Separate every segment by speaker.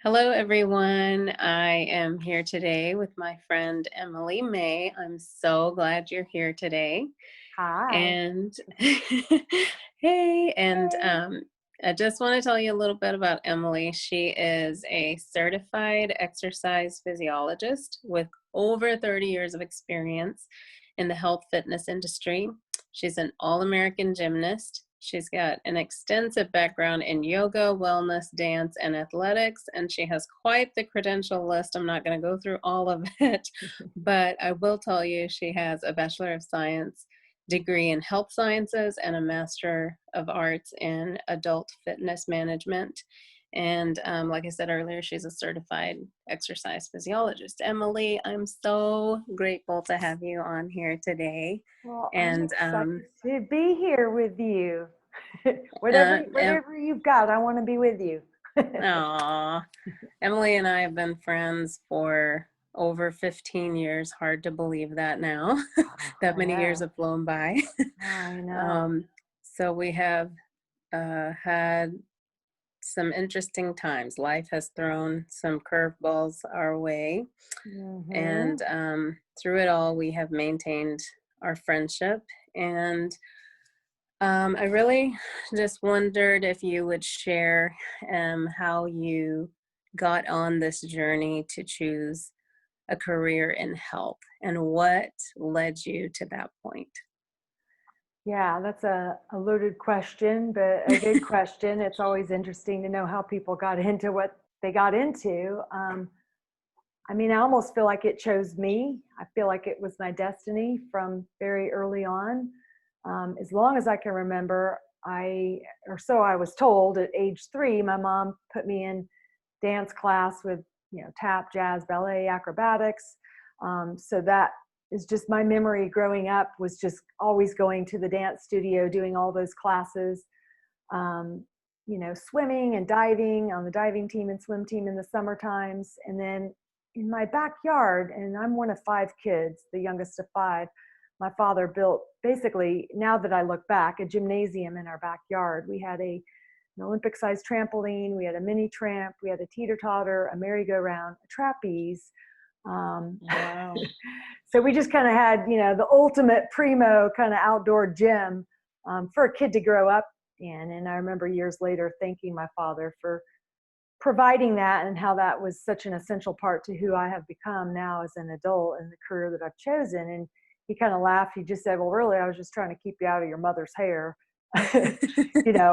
Speaker 1: Hello, everyone. I am here today with my friend Emily May. I'm so glad you're here today.
Speaker 2: Hi.
Speaker 1: And hey, and
Speaker 2: Hey.
Speaker 1: I just want to tell you a little bit about Emily. She is a certified exercise physiologist with over 30 years of experience in the health fitness industry. She's an all American gymnast. She's got an extensive background in yoga, wellness, dance, and athletics, and she has quite the credential list. I'm not going to go through all of it, but I will tell you she has a Bachelor of Science degree in health sciences and a Master of Arts in adult fitness management. And like I said earlier, she's a certified exercise physiologist. Emily, I'm so grateful to have you on here today.
Speaker 2: Well, I'm
Speaker 1: And
Speaker 2: excited to be here with you. whatever
Speaker 1: uh, em-
Speaker 2: whatever you've got, I want to be with you.
Speaker 1: aw, Emily and I have been friends for over 15 years. Hard to believe that now.
Speaker 2: Oh,
Speaker 1: That
Speaker 2: I
Speaker 1: many years
Speaker 2: know.
Speaker 1: have flown by.
Speaker 2: I know.
Speaker 1: um, so we have had some interesting times. Life has thrown some curveballs our way,
Speaker 2: Mm-hmm.
Speaker 1: and through it all, we have maintained our friendship. And I really just wondered if you would share how you got on this journey to choose a career in health and what led you to that point.
Speaker 2: Yeah, that's a loaded question, but a good question. It's always interesting to know how people got into what they got into. I mean, I almost feel like it chose me. I feel like it was my destiny from very early on. As long as I can remember, or so I was told at age 3, my mom put me in dance class with, tap, jazz, ballet, acrobatics. So that is just my memory growing up, was just always going to the dance studio, doing all those classes. Um, Swimming and diving on the diving team and swim team in the summer times. And then in my backyard, and I'm one of 5 kids, the youngest of 5, my father built, basically, now that I look back, a gymnasium in our backyard. We had an Olympic sized trampoline, we had a mini tramp, we had a teeter totter, a merry-go-round, a trapeze. Um,
Speaker 1: Wow.
Speaker 2: so we just kind of had, the ultimate primo kind of outdoor gym for a kid to grow up in. And I remember years later thanking my father for providing that, and how that was such an essential part to who I have become now as an adult and the career that I've chosen. And he kind of laughed. He just said, "Well, really, I was just trying to keep you out of your mother's hair."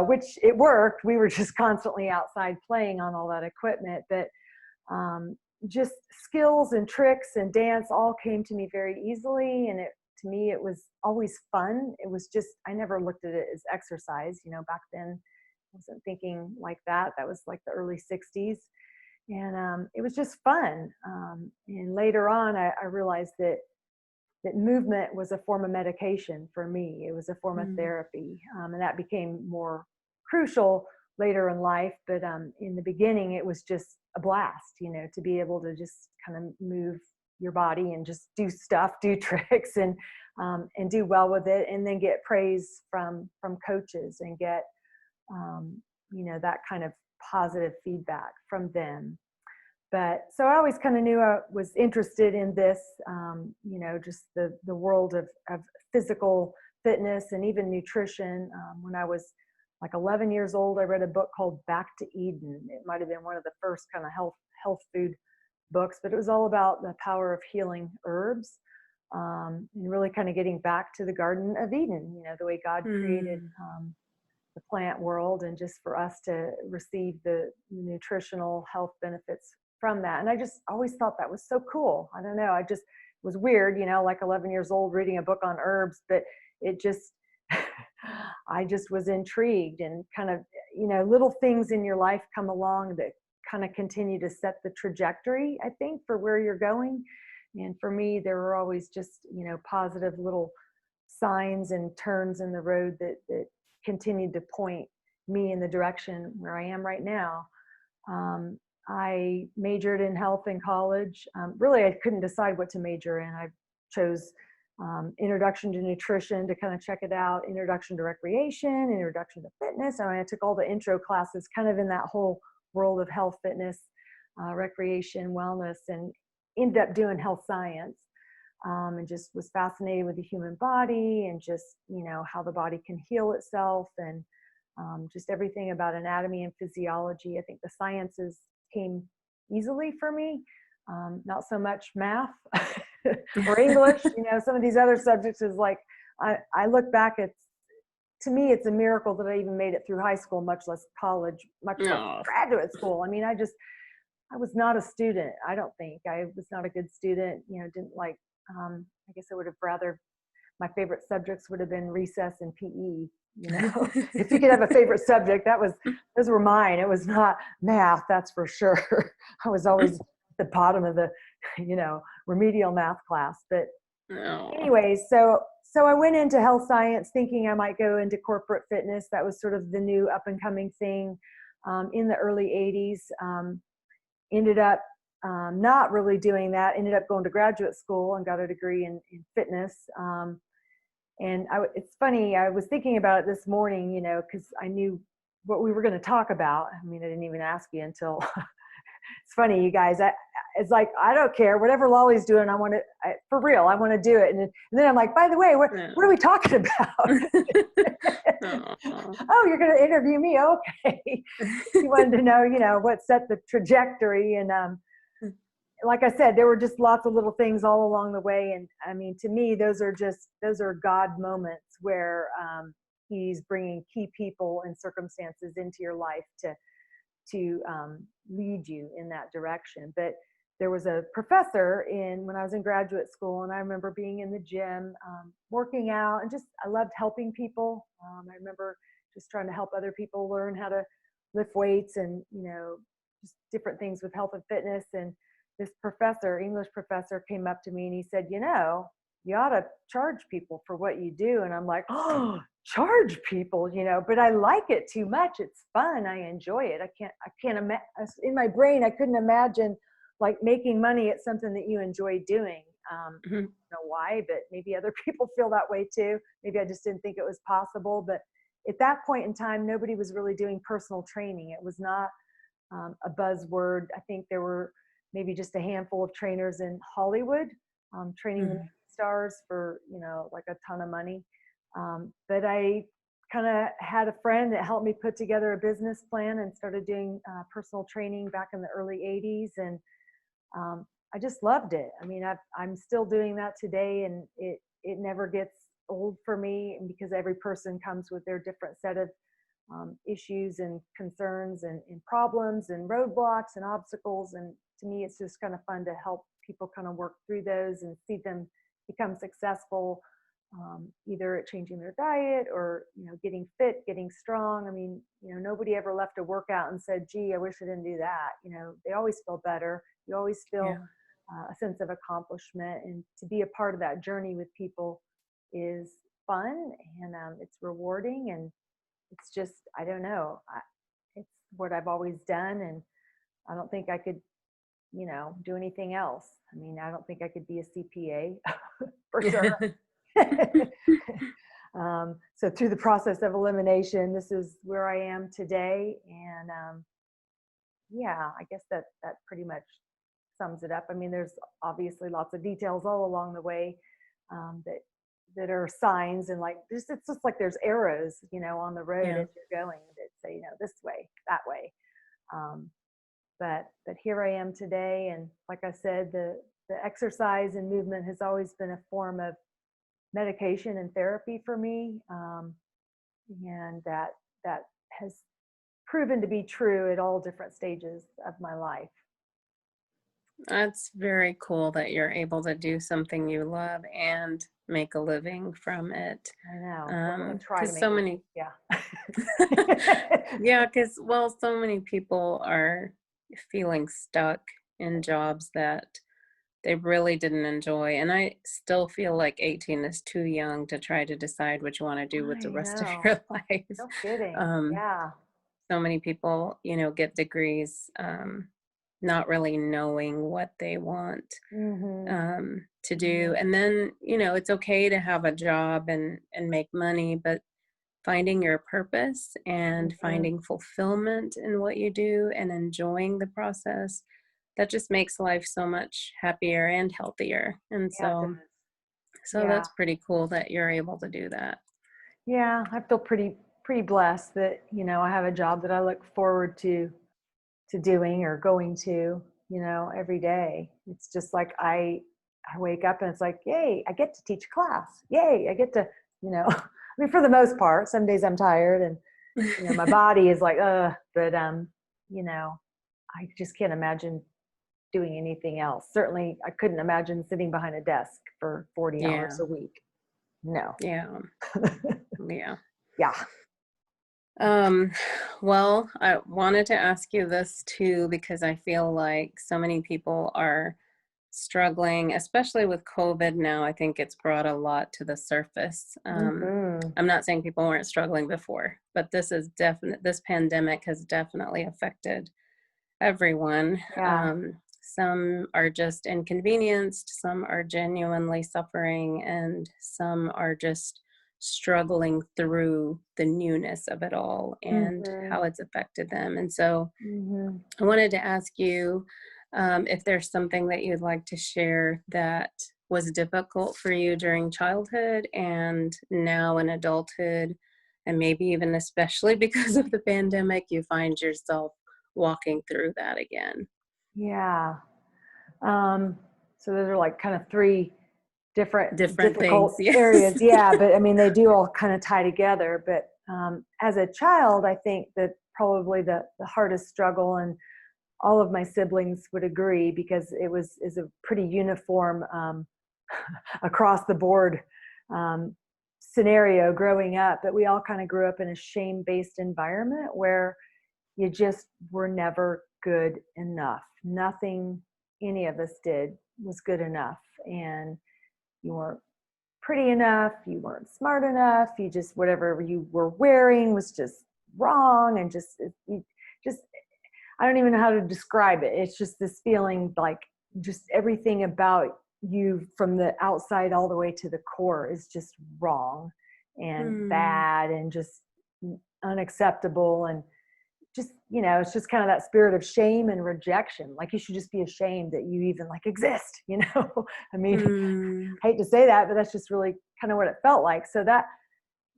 Speaker 2: Which it worked. We were just constantly outside playing on all that equipment. But um, just skills and tricks and dance all came to me very easily. And to me, it was always fun. It was just, I never looked at it as exercise. Back then, I wasn't thinking like that. That was like the early 60s. And it was just fun. And later on, I realized that movement was a form of medication for me. It was a form of
Speaker 1: Mm.
Speaker 2: therapy. And that became more crucial later in life. But in the beginning, it was just a blast, to be able to just kind of move your body and just do stuff, do tricks, and do well with it, and then get praise from coaches, and get that kind of positive feedback from them. But so I always kind of knew I was interested in this, just the world of physical fitness and even nutrition. When I was like 11 years old, I read a book called Back to Eden. It might have been one of the first kind of health food books, but it was all about the power of healing herbs, and really kind of getting back to the Garden of Eden, the way God created
Speaker 1: Mm.
Speaker 2: the plant world, and just for us to receive the nutritional health benefits from that. And I just always thought that was so cool. I don't know. I just was weird, like 11 years old reading a book on herbs, but it just, I just was intrigued. And kind of, little things in your life come along that kind of continue to set the trajectory, I think, for where you're going. And for me, there were always just, positive little signs and turns in the road that continued to point me in the direction where I am right now. I majored in health in college. Really, I couldn't decide what to major in. I chose introduction to nutrition to kind of check it out, introduction to recreation, introduction to fitness. I took all the intro classes kind of in that whole world of health fitness. recreation, wellness, and ended up doing health science. And just was fascinated with the human body and just, how the body can heal itself, and just everything about anatomy and physiology. I think the sciences came easily for me, not so much math or English. Some of these other subjects is like, I look back, to me, it's a miracle that I even made it through high school, much less college, much less
Speaker 1: No.
Speaker 2: graduate school. I mean, I was not a student. I don't think I was not a good student. Didn't like, I guess I would have rather, my favorite subjects would have been recess and PE. If you could have a favorite subject, those were mine. It was not math, that's for sure. I was always at the bottom of the, remedial math class. But
Speaker 1: No.
Speaker 2: anyways, so I went into health science thinking I might go into corporate fitness. That was sort of the new up and coming thing in the early 80s. Ended up not really doing that. Ended up going to graduate school and got a degree in fitness. And it's funny, I was thinking about it this morning, because I knew what we were going to talk about. I mean, I didn't even ask you until it's funny, you guys. It's like, I don't care, whatever Lali's doing, for real, I want to do it. And then I'm like, by the way, what are we talking about? Oh, you're going to interview me? Okay. You wanted to know, what set the trajectory. And like I said, there were just lots of little things all along the way. And I mean, to me, those are God moments where he's bringing key people and circumstances into your life to lead you in that direction. But there was a professor when I was in graduate school, and I remember being in the gym, working out, and I loved helping people. I remember just trying to help other people learn how to lift weights and, just different things with health and fitness. And this professor, English professor, came up to me and he said, you ought to charge people for what you do. And I'm like, oh, charge people, but I like it too much. It's fun. I enjoy it. I can't imagine, in my brain, I couldn't imagine like making money at something that you enjoy doing. I don't know why, but maybe other people feel that way too. Maybe I just didn't think it was possible. But at that point in time, nobody was really doing personal training. It was not a buzzword. I think there were maybe just a handful of trainers in Hollywood training the stars for, like a ton of money. But I kind of had a friend that helped me put together a business plan and started doing personal training back in the early 80s. And I just loved it. I mean, I'm still doing that today, and it never gets old for me, because every person comes with their different set of issues and concerns and problems and roadblocks and obstacles. And to me, it's just kind of fun to help people kind of work through those and see them become successful, either at changing their diet or, getting fit, getting strong. I mean, nobody ever left a workout and said, gee, I wish I didn't do that. They always feel better. You always feel a sense of accomplishment, and to be a part of that journey with people is fun, and it's rewarding, and it's just, I don't know, it's what I've always done, and I don't think I could, do anything else. I mean, I don't think I could be a CPA for sure. So through the process of elimination, this is where I am today. And I guess that pretty much sums it up. I mean, there's obviously lots of details all along the way that are signs, and like it's just like there's arrows, on the road as you're going that say, this way, that way. But here I am today, and like I said, the exercise and movement has always been a form of medication and therapy for me, and that has proven to be true at all different stages of my life.
Speaker 1: That's very cool that you're able to do something you love and make a living from it.
Speaker 2: I know. I'm gonna try to make
Speaker 1: so many,
Speaker 2: yeah.
Speaker 1: because so many people are feeling stuck in jobs that they really didn't enjoy. And I still feel like 18 is too young to try to decide what you want to do with the rest of your life.
Speaker 2: No kidding. Yeah.
Speaker 1: So many people, get degrees, not really knowing what they want to do. And then, it's okay to have a job and make money, but finding your purpose and finding fulfillment in what you do and enjoying the process, that just makes life so much happier and healthier. And
Speaker 2: Yeah, it
Speaker 1: so,
Speaker 2: does.
Speaker 1: so
Speaker 2: Yeah.
Speaker 1: that's pretty cool that you're able to do that.
Speaker 2: Yeah, I feel pretty blessed that, I have a job that I look forward to doing or going to, every day. It's just like I wake up and it's like, yay, I get to teach class. Yay, I get to, I mean, for the most part, some days I'm tired and, my body is like, but you know, I just can't imagine doing anything else. Certainly I couldn't imagine sitting behind a desk for 40 hours
Speaker 1: Yeah.
Speaker 2: a week. No.
Speaker 1: Yeah. Yeah.
Speaker 2: Yeah.
Speaker 1: Um, well, I wanted to ask you this too, because I feel like so many people are struggling, especially with COVID now. I think it's brought a lot to the surface.
Speaker 2: Hmm.
Speaker 1: I'm not saying people weren't struggling before, but this pandemic has definitely affected everyone.
Speaker 2: Yeah.
Speaker 1: Some are just inconvenienced, some are genuinely suffering, and some are just struggling through the newness of it all and
Speaker 2: Hmm.
Speaker 1: how it's affected them. And so
Speaker 2: Hmm.
Speaker 1: I wanted to ask you if there's something that you'd like to share that was difficult for you during childhood and now in adulthood, and maybe even especially because of the pandemic, you find yourself walking through that again.
Speaker 2: Yeah. Um, so those are like kind of three different
Speaker 1: Different things,
Speaker 2: difficult
Speaker 1: yes.
Speaker 2: areas. Yeah, but I mean, they do all kind of tie together. But as a child, I think that probably the hardest struggle, and all of my siblings would agree because is a pretty uniform across the board um, scenario growing up. But we all kind of grew up in a shame based environment where you just were never good enough. Nothing any of us did was good enough. And you weren't pretty enough, you weren't smart enough, you just, whatever you were wearing was just wrong. And you just, I don't even know how to describe it. It's just this feeling like just everything about you from the outside all the way to the core is just wrong and
Speaker 1: Hmm.
Speaker 2: bad and just unacceptable. And just, it's just kind of that spirit of shame and rejection. Like you should just be ashamed that you even like exist. I mean,
Speaker 1: Hmm.
Speaker 2: I hate to say that, but that's just really kind of what it felt like. So that,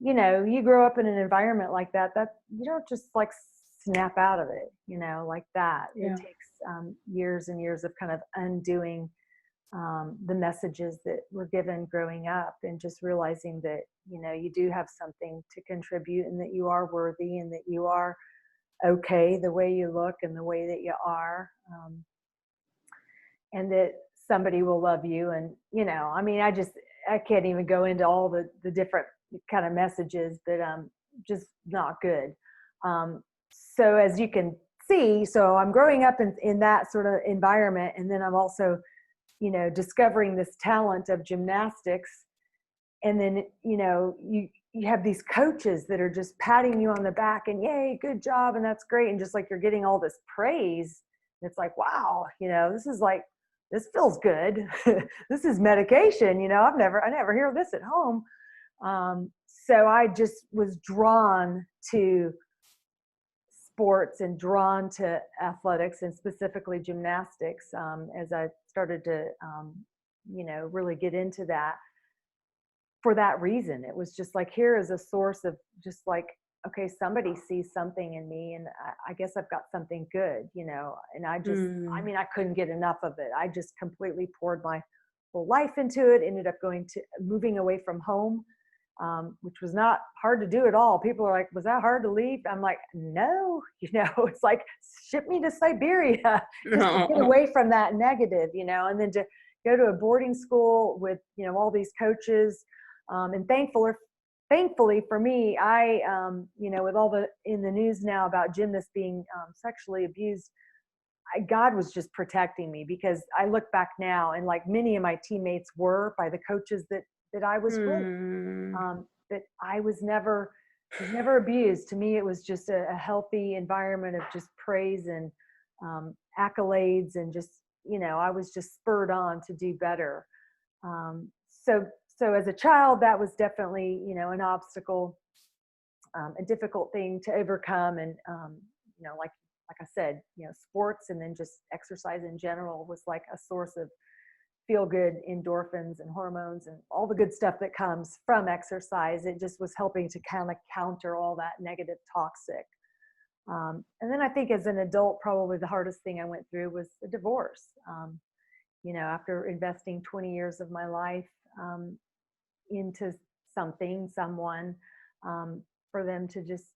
Speaker 2: you grow up in an environment like that you don't just like snap out of it, like that. It
Speaker 1: Yeah.
Speaker 2: takes years and years of kind of undoing the messages that were given growing up and just realizing that, you do have something to contribute and that you are worthy and that you are okay the way you look and the way that you are, and that somebody will love you. And I mean, I can't even go into all the different kind of messages, but just not good. So as you can see, so I'm growing up in that sort of environment, and then I'm also discovering this talent of gymnastics. And then you have these coaches that are just patting you on the back and yay, good job, and that's great, and just like you're getting all this praise. It's like, wow, this feels good. This is medication. I never hear this at home. So I just was drawn to sports and drawn to athletics, and specifically gymnastics, as I started to really get into that for that reason. It was just like, here is a source of just like, okay, somebody sees something in me, and I guess I've got something good, and I
Speaker 1: Hmm.
Speaker 2: mean, I couldn't get enough of it. I just completely poured my whole life into it, ended up moving away from home, which was not hard to do at all. People are like, was that hard to leave? I'm like, no, it's like, ship me to Siberia just to get away from that negative, and then to go to a boarding school with, all these coaches. And thankfully for me, with all the in the news now about gymnasts being sexually abused, God was just protecting me, because I look back now and like many of my teammates were by the coaches that I was with,
Speaker 1: Hmm.
Speaker 2: that I was never abused. To me, it was just a healthy environment of just praise and accolades, and just, I was just spurred on to do better. So as a child, that was definitely, an obstacle, a difficult thing to overcome. And, like I said, sports and then just exercise in general was like a source of feel good endorphins and hormones and all the good stuff that comes from exercise. It just was helping to kind of counter all that negative toxic. And then I think as an adult, probably the hardest thing I went through was a divorce. After investing 20 years of my life into someone, for them to just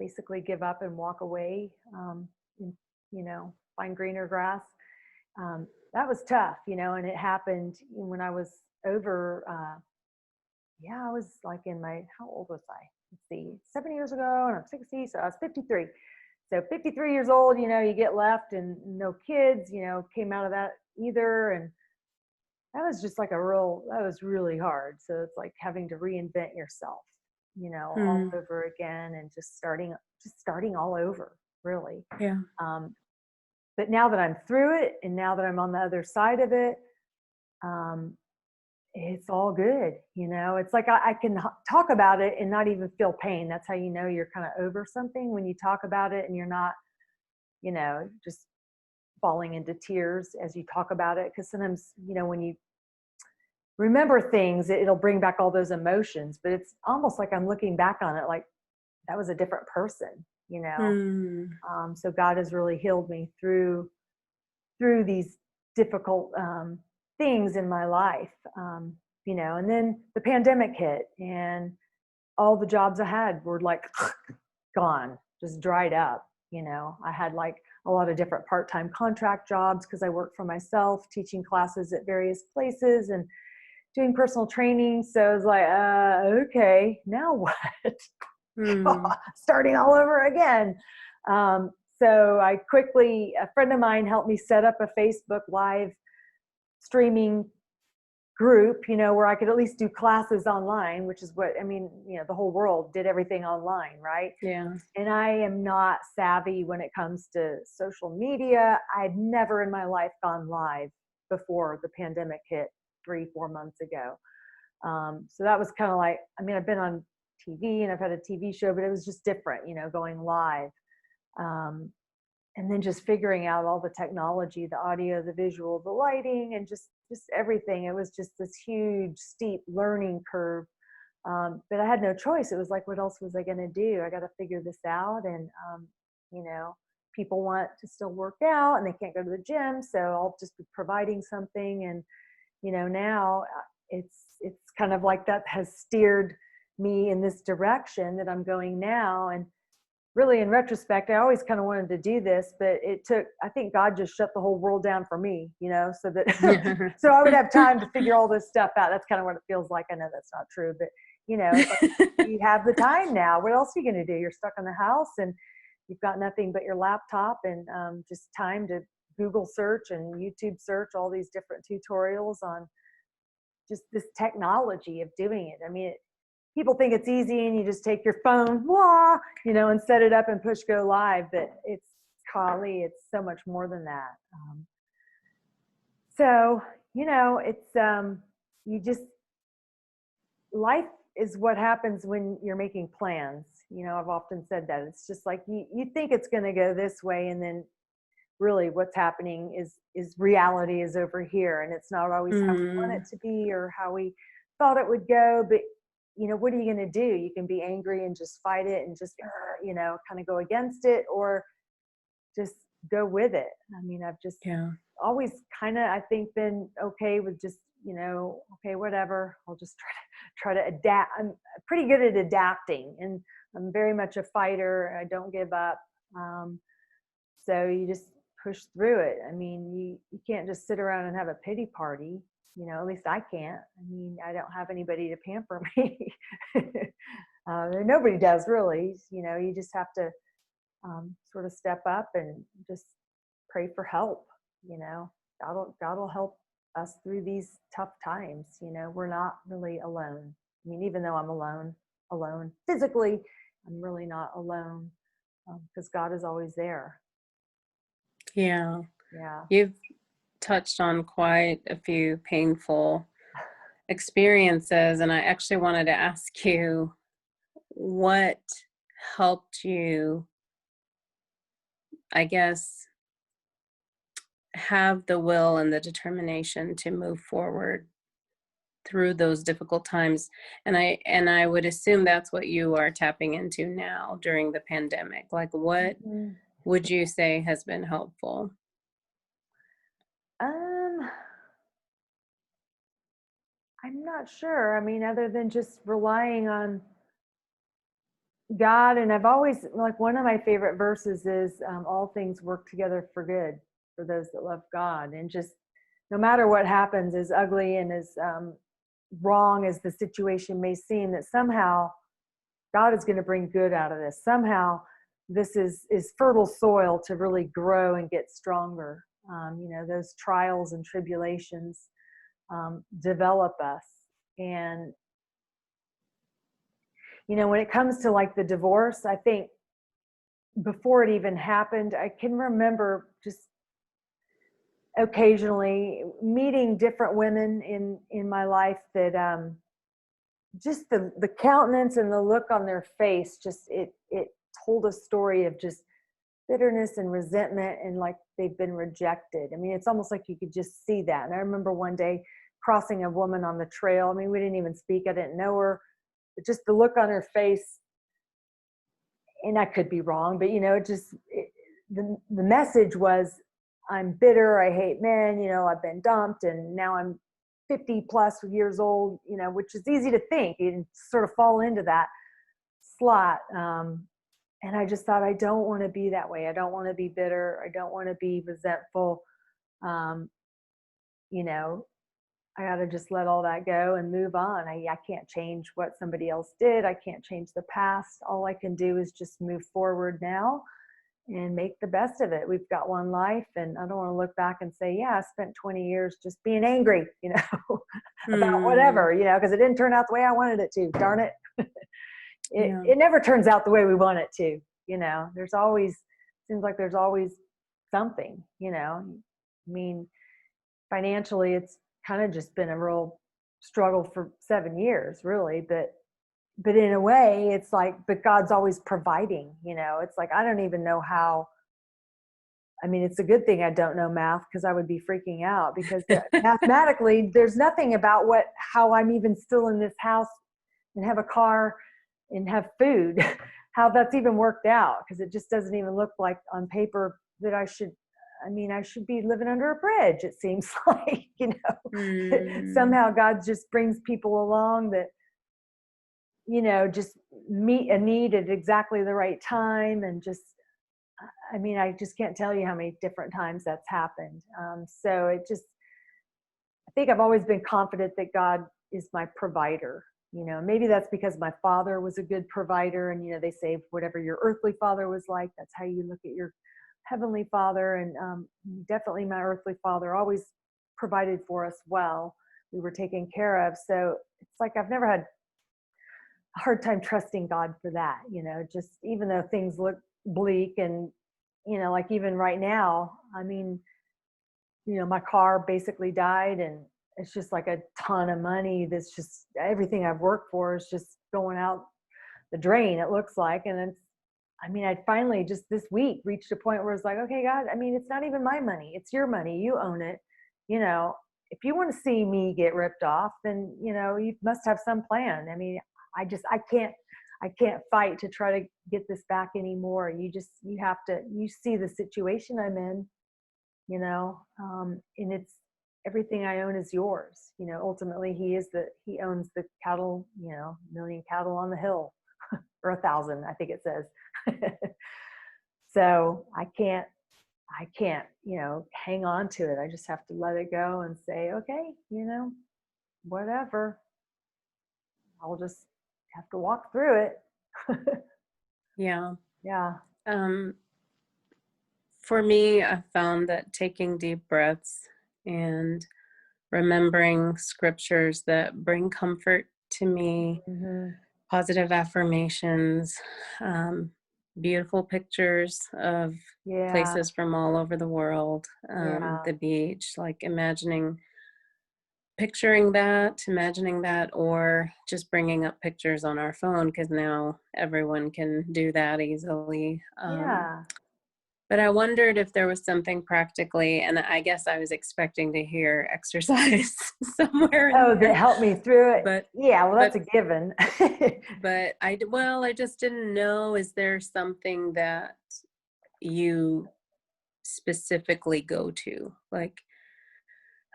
Speaker 2: basically give up and walk away, and, find greener grass. That was tough, and it happened when I was over, I was like how old was I? Let's see, 7 years ago, and I'm 60, so I was 53. So 53 years old, you get left and no kids, came out of that either. And that was just that was really hard. So it's like having to reinvent yourself, all over again, and just starting all over, really.
Speaker 1: Yeah.
Speaker 2: But now that I'm through it, and now that I'm on the other side of it, it's all good. It's like I can talk about it and not even feel pain. That's how you're kind of over something, when you talk about it and you're not, just falling into tears as you talk about it. Because sometimes, when you remember things, it'll bring back all those emotions, but it's almost like I'm looking back on it like that was a different person, so God has really healed me through these difficult things in my life, and then the pandemic hit, and all the jobs I had were like gone, just dried up. I had like a lot of different part-time contract jobs because I worked for myself, teaching classes at various places and doing personal training. So I was like, okay, now what? Starting all over again. So I a friend of mine helped me set up a Facebook Live streaming group, where I could at least do classes online, which is what, the whole world did everything online, right?
Speaker 1: Yeah.
Speaker 2: And I am not savvy when it comes to social media. I'd never in my life gone live before the pandemic hit 3-4 months ago. So that was kind of like, I've been on TV and I've had a TV show, but it was just different, going live. And then just figuring out all the technology, the audio, the visual, the lighting, and just everything. It was just this huge, steep learning curve. But I had no choice. It was like, what else was I going to do? I got to figure this out. And, people want to still work out and they can't go to the gym. So I'll just be providing something. And, now it's kind of like that has steered me in this direction that I'm going now. And really, in retrospect, I always kind of wanted to do this, but I think God just shut the whole world down for me, so that, so I would have time to figure all this stuff out. That's kind of what it feels like. I know that's not true, but it's like, you have the time now. What else are you going to do? You're stuck in the house and you've got nothing but your laptop and just time to Google search and YouTube search all these different tutorials on just this technology of doing it. People think it's easy and you just take your phone, and set it up and push go live, but it's so much more than that. It's, life is what happens when you're making plans. I've often said that. It's just like you think it's going to go this way, and then really what's happening is reality is over here, and it's not always how we want it to be or how we thought it would go. But what are you going to do? You can be angry and just fight it and just kind of go against it, or just go with it. I've just always kind of, I think, been okay with just okay, whatever, I'll just try to adapt. I'm pretty good at adapting, and I'm very much a fighter. I don't give up. So you just push through it. You can't just sit around and have a pity party. At least I can't. I don't have anybody to pamper me. Nobody does, really. You just have to sort of step up and just pray for help. God will help us through these tough times. We're not really alone. Even though I'm alone physically, I'm really not alone, because God is always there.
Speaker 1: Yeah.
Speaker 2: Yeah.
Speaker 1: You've touched on quite a few painful experiences, and I actually wanted to ask you what helped you I guess, have the will and the determination to move forward through those difficult times. And I would assume that's what you are tapping into now during the pandemic. Like, what
Speaker 2: Mhm.
Speaker 1: would you say has been helpful?
Speaker 2: Um, I'm not sure. I mean, other than just relying on God, and I've always, like, one of my favorite verses is, all things work together for good for those that love God. And just no matter what happens, as ugly and as wrong as the situation may seem, that somehow God is going to bring good out of this. Somehow this is fertile soil to really grow and get stronger. Those trials and tribulations develop us. And when it comes to like the divorce, I think before it even happened, I can remember just occasionally meeting different women in my life that just the countenance and the look on their face, just it told a story of just bitterness and resentment, and like they've been rejected. I mean, it's almost like you could just see that. And I remember one day crossing a woman on the trail. I mean, we didn't even speak, I didn't know her, but just the look on her face, and I could be wrong, but the message was, I'm bitter, I hate men, I've been dumped, and now I'm 50 plus years old, which is easy to think. You sort of fall into that slot. And I just thought, I don't want to be that way. I don't want to be bitter. I don't want to be resentful. Um, you know, I got to just let all that go and move on. I can't change what somebody else did. I can't change the past. All I can do is just move forward now and make the best of it. We've got one life, and I don't want to look back and say, yeah, I spent 20 years just being angry, about
Speaker 1: Hmm.
Speaker 2: whatever, because it didn't turn out the way I wanted it to. Darn it. it
Speaker 1: Yeah.
Speaker 2: it never turns out the way we want it to. There's always, seems like there's always something. I mean, financially, it's kind of just been a real struggle for 7 years, really. But in a way, it's like, but God's always providing. It's like, I don't even know how. I mean, it's a good thing I don't know math, because I would be freaking out, because mathematically, there's nothing about how I'm even still in this house and have a car and have food, how that's even worked out, because it just doesn't even look like on paper that I should be living under a bridge, it seems like.
Speaker 1: Hmm.
Speaker 2: Somehow God just brings people along that, just meet a need at exactly the right time. And just, I just can't tell you how many different times that's happened. So I think I've always been confident that God is my provider. Maybe that's because my father was a good provider, and they say whatever your earthly father was like, that's how you look at your heavenly father. And definitely my earthly father always provided for us well. We were taken care of. So it's like I've never had a hard time trusting God for that. Just even though things look bleak, and like even right now, I mean, my car basically died, and it's just like a ton of money that's just, everything I've worked for is just going out the drain, it looks like. And I finally just this week reached a point where it's like, okay, God, it's not even my money, it's your money, you own it. If you want to see me get ripped off, then you must have some plan. I can't fight to try to get this back anymore. You have to, you see the situation I'm in, and it's, everything I own is yours. Ultimately he owns the cattle, million cattle on the hill, or 1,000, I think it says. So I can't, hang on to it. I just have to let it go and say, okay, whatever, I'll just have to walk through it.
Speaker 1: Yeah.
Speaker 2: Yeah.
Speaker 1: Um, for me, I found that taking deep breaths and remembering scriptures that bring comfort to me,
Speaker 2: Hmm.
Speaker 1: positive affirmations, um, beautiful pictures of
Speaker 2: Yeah.
Speaker 1: places from all over the world,
Speaker 2: Yeah.
Speaker 1: the beach, like imagining that, or just bringing up pictures on our phone, because now everyone can do that easily.
Speaker 2: Yeah.
Speaker 1: But I wondered if there was something practically, and I guess I was expecting to hear exercise somewhere in
Speaker 2: Oh, that
Speaker 1: there,
Speaker 2: helped me through it.
Speaker 1: but
Speaker 2: Yeah, well, that's
Speaker 1: but
Speaker 2: a given.
Speaker 1: I just didn't know, is there something that you specifically go to? Like,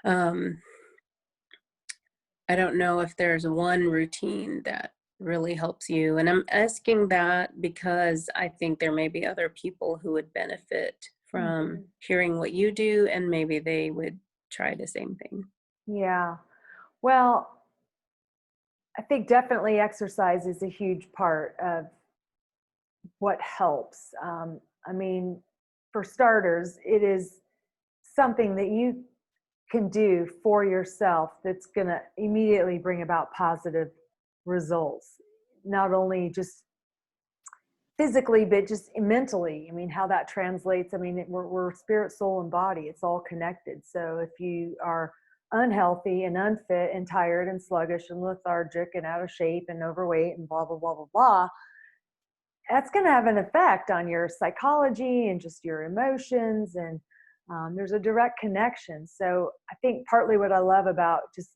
Speaker 1: um, I don't know if there's one routine that really helps you. And I'm asking that because I think there may be other people who would benefit from
Speaker 2: Mhm.
Speaker 1: hearing what you do, and maybe they would try the same thing.
Speaker 2: Yeah. Well, I think definitely exercise is a huge part of what helps. I mean, for starters, it is something that you can do for yourself that's going to immediately bring about positive results, not only just physically, but just mentally. I mean, how that translates. I mean, we're spirit, soul, and body. It's all connected. So if you are unhealthy and unfit and tired and sluggish and lethargic and out of shape and overweight and blah, blah, blah, blah, blah, that's going to have an effect on your psychology and just your emotions. And there's a direct connection. So I think partly what I love about just,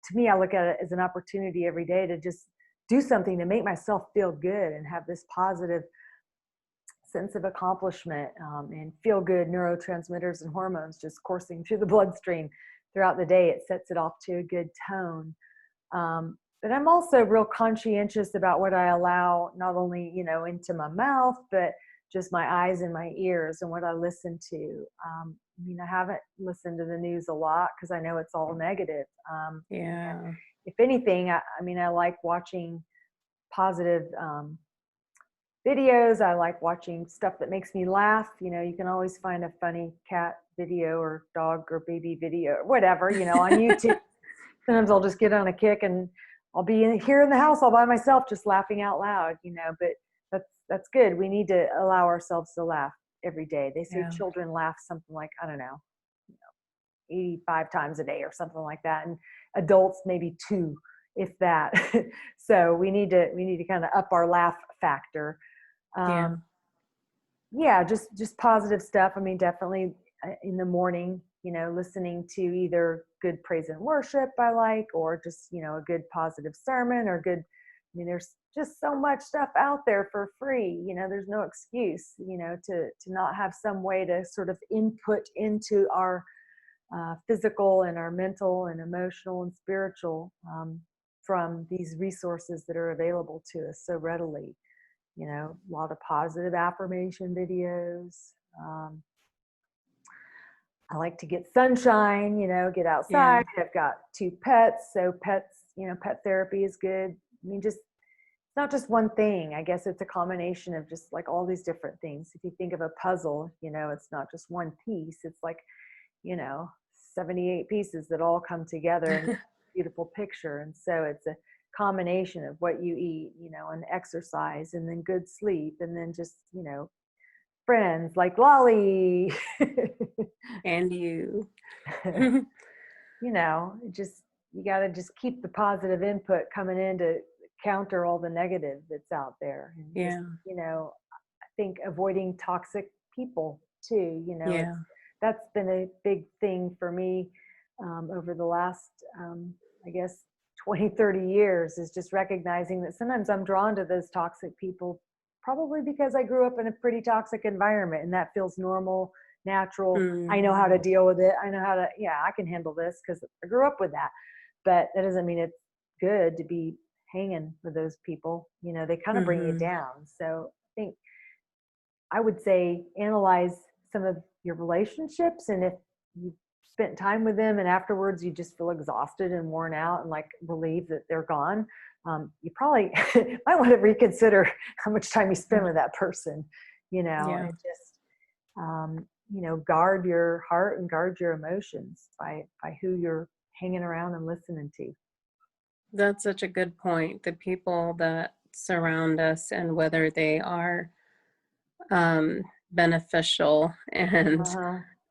Speaker 2: to me, I look at it as an opportunity every day to just do something to make myself feel good and have this positive sense of accomplishment, and feel good neurotransmitters and hormones just coursing through the bloodstream throughout the day. It sets it off to a good tone. But I'm also real conscientious about what I allow, not only, into my mouth, but just my eyes and my ears and what I listen to. I haven't listened to the news a lot because I know it's all negative. And
Speaker 1: Yeah.
Speaker 2: if anything, I like watching positive videos. I like watching stuff that makes me laugh. You can always find a funny cat video or dog or baby video or whatever, on YouTube. Sometimes I'll just get on a kick and I'll be here in the house all by myself, just laughing out loud, but that's good. We need to allow ourselves to laugh every day. They say
Speaker 1: Yeah.
Speaker 2: children laugh something like, I don't know, 85 times a day or something like that. And adults, maybe two, if that. So we need to kind of up our laugh factor.
Speaker 1: Yeah.
Speaker 2: Yeah, just positive stuff. I mean, definitely in the morning, listening to either good praise and worship I like, or just, a good positive sermon or good, there's just so much stuff out there for free. There's no excuse, to not have some way to sort of input into our physical and our mental and emotional and spiritual, from these resources that are available to us so readily. A lot of positive affirmation videos. I like to get sunshine, get
Speaker 1: Yeah.
Speaker 2: outside. I've got two pets, so pets, pet therapy is good. Just it's not just one thing. I guess it's a combination of just like all these different things. If you think of a puzzle, it's not just one piece. It's like, you know, 78 pieces that all come together and beautiful picture. And so it's a combination of what you eat, and exercise, and then good sleep, and then just, friends like Lali.
Speaker 1: And you.
Speaker 2: Just you got to just keep the positive input coming in to counter all the negative that's out there. And just,
Speaker 1: Yeah.
Speaker 2: I think avoiding toxic people too,
Speaker 1: Yeah.
Speaker 2: that's been a big thing for me, over the last, I guess, 20, 30 years, is just recognizing that sometimes I'm drawn to those toxic people, probably because I grew up in a pretty toxic environment and that feels normal, natural. I know how to
Speaker 1: Mm.
Speaker 2: deal with it. I know how to, yeah, I can handle this because I grew up with that. But that doesn't mean it's good to be hanging with those people. They kind of bring you
Speaker 1: Mhm.
Speaker 2: down. So I think I would say analyze some of your relationships, and if you spent time with them and afterwards you just feel exhausted and worn out and like relieved that they're gone, you probably might want to reconsider how much time you spend
Speaker 1: Yeah.
Speaker 2: with that person,
Speaker 1: Yeah.
Speaker 2: and just, guard your heart and guard your emotions by who you're hanging around and listening to.
Speaker 1: That's such a good point. The people that surround us, and whether they are beneficial, and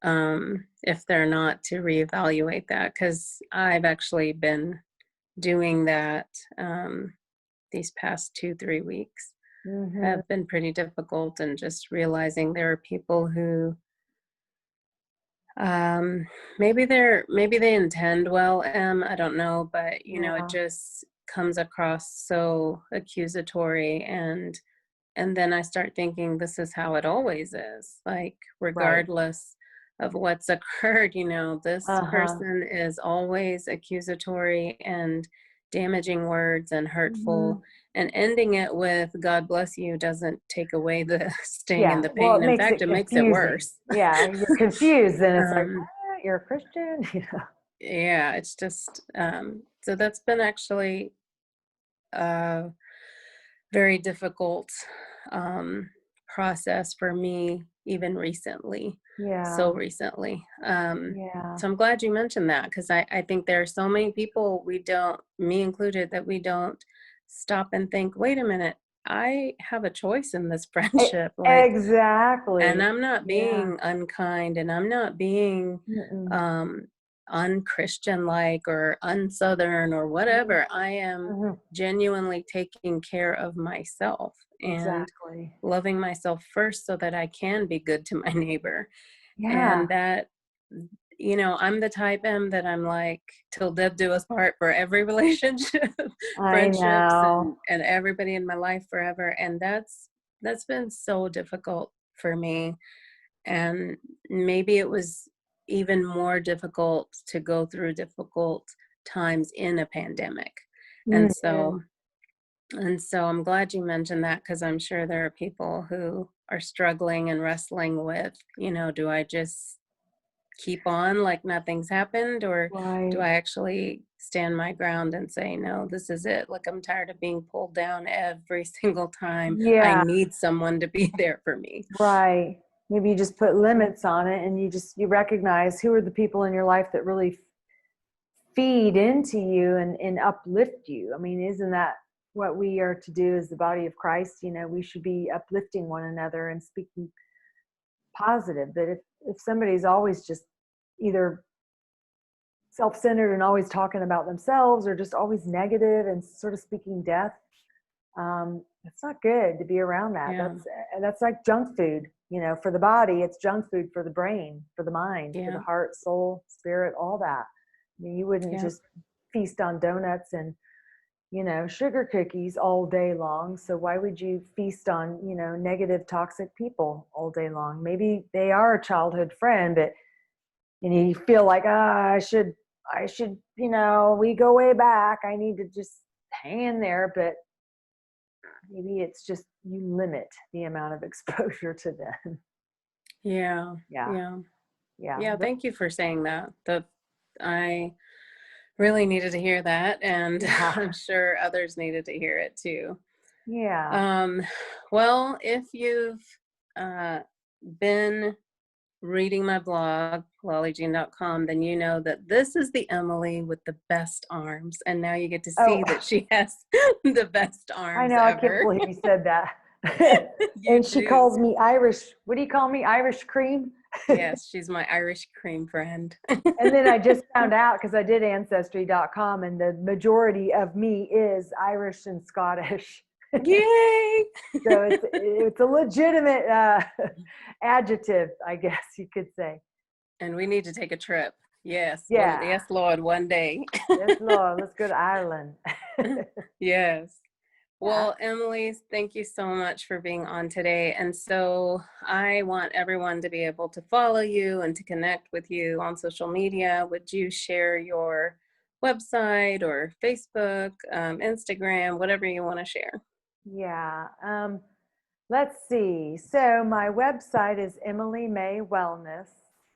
Speaker 2: Uh-huh.
Speaker 1: if they're not, to reevaluate that, because I've actually been doing that these past 2, 3 weeks.
Speaker 2: Mm-hmm.
Speaker 1: have been pretty difficult, and just realizing there are people who um maybe they intend well, I don't know, but it
Speaker 2: Yeah.
Speaker 1: just comes across so accusatory, and then I start thinking this is how it always is. Like,
Speaker 2: Right.
Speaker 1: regardless of what's occurred, this
Speaker 2: Uh-huh.
Speaker 1: person is always accusatory and damaging words and
Speaker 2: Mm-hmm.
Speaker 1: hurtful, and ending it with God bless you doesn't take away the sting and
Speaker 2: Yeah.
Speaker 1: the
Speaker 2: Well,
Speaker 1: pain.
Speaker 2: it
Speaker 1: In
Speaker 2: makes
Speaker 1: fact,
Speaker 2: it
Speaker 1: it makes it
Speaker 2: confusing.
Speaker 1: worse.
Speaker 2: Yeah. You're confused. Then it's like,
Speaker 1: um,
Speaker 2: what? You're a Christian?
Speaker 1: yeah, it's just so that's been actually uh very difficult um, process for me, even recently, so
Speaker 2: Yeah.
Speaker 1: recently.
Speaker 2: Yeah.
Speaker 1: So I'm glad you mentioned that, because I think there are so many people, we don't, me included, that we don't stop and think, wait a minute, I have a choice in this friendship. Like, and
Speaker 2: Exactly.
Speaker 1: I'm not
Speaker 2: Yeah.
Speaker 1: being unkind, and I'm not being
Speaker 2: Mm-mm.
Speaker 1: um, unchristian like or unsouthern or
Speaker 2: Mhm.
Speaker 1: whatever. I am
Speaker 2: Mhm.
Speaker 1: genuinely taking care of myself and
Speaker 2: Exactly.
Speaker 1: loving myself first so that I can be good to my neighbor.
Speaker 2: Yeah.
Speaker 1: And that, I'm the type M that I'm like, till death do us part for every relationship,
Speaker 2: I
Speaker 1: friendships,
Speaker 2: know.
Speaker 1: and everybody in my life forever. And that's been so difficult for me. And maybe it was even more difficult to go through difficult times in a pandemic. And
Speaker 2: Mhm.
Speaker 1: so I'm glad you mentioned that, because I'm sure there are people who are struggling and wrestling with, do I just keep on like nothing's happened, or do
Speaker 2: Right.
Speaker 1: I actually stand my ground and say, no, this is it? Like, I'm tired of being pulled down every single time. I
Speaker 2: Yeah.
Speaker 1: need someone to be there for me.
Speaker 2: Right. Maybe you just put limits on it, and you recognize who are the people in your life that really feed into you and uplift you. I mean, isn't that what we are to do as the body of Christ? We should be uplifting one another and speaking positive. But if somebody's always just either self-centered and always talking about themselves, or just always negative and sort of speaking death, it's not good to be around that.
Speaker 1: Yeah.
Speaker 2: That's like junk food, for the body. It's junk food for the brain, for the mind, for the
Speaker 1: Yeah.
Speaker 2: heart, soul, spirit, all that. I mean, you wouldn't
Speaker 1: Yeah.
Speaker 2: just feast on donuts and sugar cookies all day long. So why would you feast on negative, toxic people all day long? Maybe they are a childhood friend, but you feel like, I should, we go way back. I need to just hang in there. But maybe it's just you limit the amount of exposure to them.
Speaker 1: Yeah.
Speaker 2: Yeah.
Speaker 1: Yeah.
Speaker 2: Yeah.
Speaker 1: Yeah. Thank you for saying that. I really needed to hear that, and
Speaker 2: Yeah.
Speaker 1: I'm sure others needed to hear it too.
Speaker 2: Yeah.
Speaker 1: Um, well, if you've uh, been reading my blog, lalijean.com, then you know that this is the Emily with the best arms. And now you get to
Speaker 2: Oh,
Speaker 1: see that she has the best
Speaker 2: I
Speaker 1: arms
Speaker 2: know. I can't
Speaker 1: ever.
Speaker 2: believe you said that.
Speaker 1: You
Speaker 2: And she
Speaker 1: do.
Speaker 2: calls me Irish. What do you call me? Irish cream?
Speaker 1: Yes, she's my Irish cream friend.
Speaker 2: And then I just found out, because I did ancestry.com, and the majority of me is Irish and Scottish.
Speaker 1: Yay!
Speaker 2: So it's a legitimate adjective, I guess you could say.
Speaker 1: And we need to take a trip.
Speaker 2: Yeah.
Speaker 1: Yes, Lord, one day.
Speaker 2: Yes, Lord. Let's go to Ireland.
Speaker 1: Yes.
Speaker 2: Yeah.
Speaker 1: Well, Emily, thank you so much for being on today. And so I want everyone to be able to follow you and to connect with you on social media. Would you share your website or Facebook, Instagram, whatever you want to share?
Speaker 2: Yeah. Let's see. So my website is Emily May Wellness,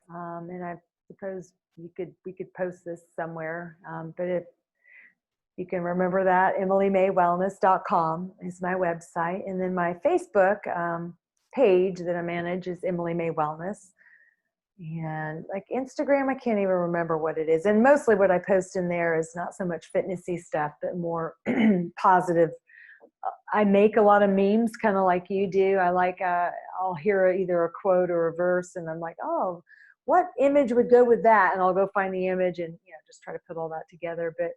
Speaker 2: and I suppose we could post this somewhere. But if you can remember that, emilymaywellness.com is my website, and then my Facebook page that I manage is Emily May Wellness. And like Instagram, I can't even remember what it is. And mostly what I post in there is not so much fitnessy stuff, but more positive. I make a lot of memes, kind of like you do. I'll hear either a quote or a verse, and I'm like, oh, what image would go with that? And I'll go find the image and just try to put all that together. But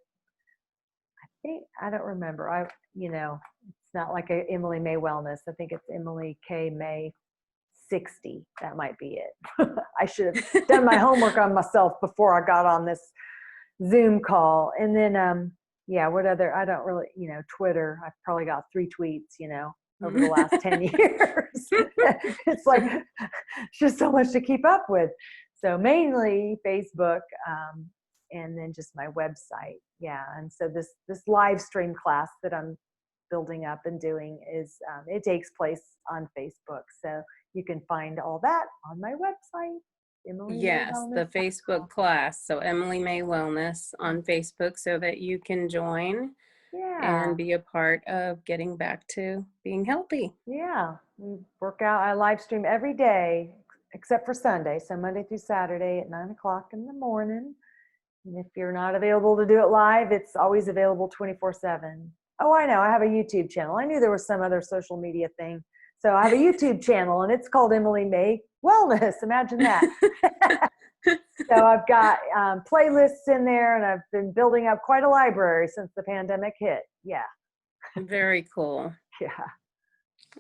Speaker 2: I don't remember. It's not like a Emily May Wellness. I think it's Emily K May 60. That might be it. I should have done my homework on myself before I got on this Zoom call. And then, yeah, what other, I don't really, Twitter, I've probably got 3 tweets, over the last 10 years. It's like, it's just so much to keep up with. So mainly Facebook, and then just my website. Yeah. And so this live stream class that I'm building up and doing is, it takes place on Facebook. So you can find all that on my website,
Speaker 1: Yes, the
Speaker 2: emilymaywellness.com.
Speaker 1: Facebook class. So Emily May Wellness on Facebook so that you can join
Speaker 2: Yeah.
Speaker 1: and be a part of getting back to being healthy.
Speaker 2: Yeah. We work out. I live stream every day except for Sunday. So Monday through Saturday at 9 o'clock in the morning. And if you're not available to do it live, it's always available 24/7. Oh, I know. I have a YouTube channel. I knew there was some other social media thing. So I have a YouTube channel and it's called Emily May Wellness. Imagine that. So I've got playlists in there and I've been building up quite a library since the pandemic hit. Yeah.
Speaker 1: Very cool.
Speaker 2: Yeah.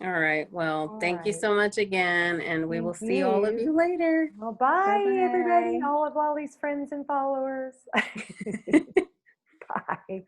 Speaker 1: All right. Well,
Speaker 2: All
Speaker 1: thank you
Speaker 2: right.
Speaker 1: so much again, and we will
Speaker 2: Thank
Speaker 1: see all of
Speaker 2: you.
Speaker 1: you later.
Speaker 2: Well, bye, everybody.
Speaker 1: Bye-bye.
Speaker 2: All of Lali's friends and followers. Bye.